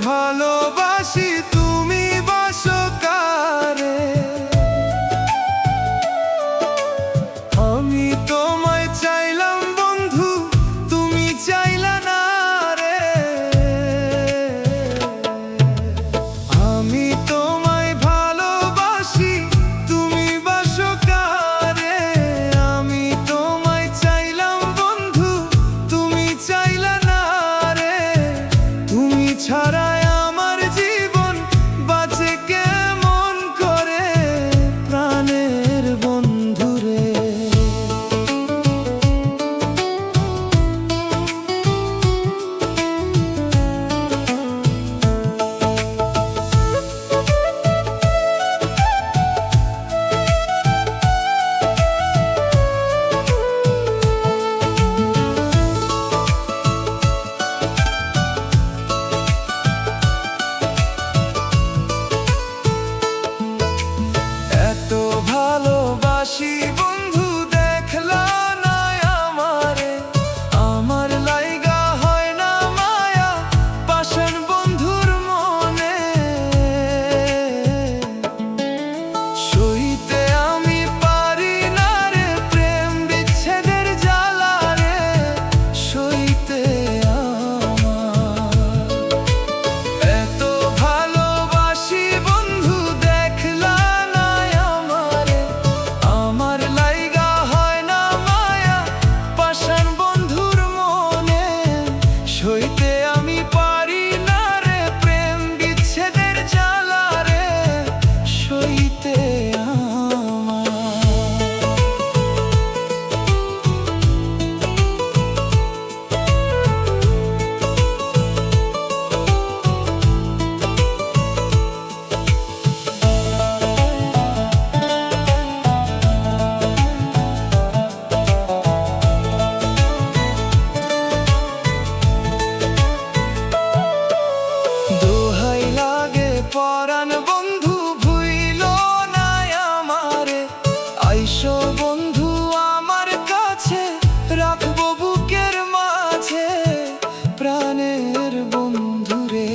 ভালোবাসি তুমি বাসো কারে, আমি তোমায় চাইলাম বন্ধু তুমি চাইলা না রে। আমি তোমায় ভালোবাসি তুমি বাসো কারে, আমি তোমায় চাইলাম বন্ধু তুমি চাইলা না রে। তুমি ছাড়া ভালোবাসি বন্ধু দেখলা না আমারে, আমার লাইগা হয় না মায়া পাশান বন্ধুর মনে। সইতে আমি পারি না রে প্রেম বিচ্ছেদের জ্বালা রে, সইতে আমার এত ভালোবাসি বন্ধু দেখলা সইতে আমি পারি না রে প্রেম বিচ্ছেদের জ্বালা রে, সইতে পরাণ বন্ধু ভুইল না আমারে, আইসো বন্ধু আমার কাছে রাখবো বুকের মাঝে প্রাণের বন্ধুরে।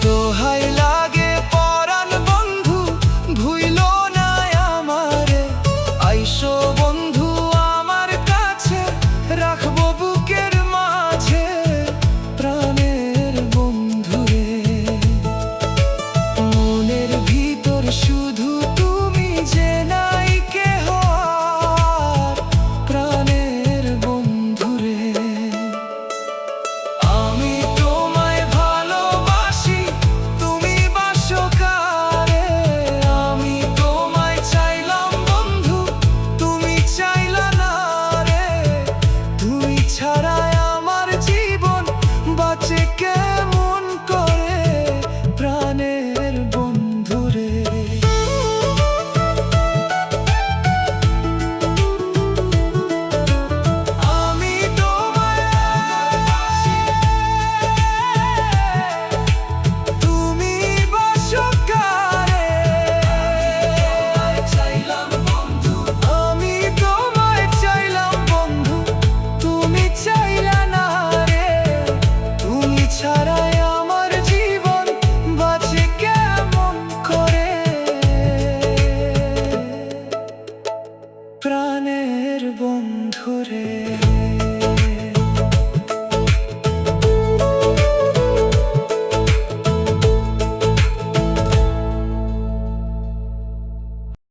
দোহাই লাগে পরাণ বন্ধু ভুইল না আমারে, আইসো বন্ধু আমার কাছে রাখবো বুকের মাঝে প্রাণের বন্ধুরে। শুধু তুমি যে নাই কেহ প্রাণের বন্ধুরে। আমি তোমায় ভালোবাসি তুমি বাসো কারে, আমি তোমায় চাইলাম বন্ধু তুমি চাইলা না রে। তুমি ছাড়া আমার জীবন বাঁচে কেমন করে প্রাণের বন্ধুরে। প্রাণের বন্ধুরে।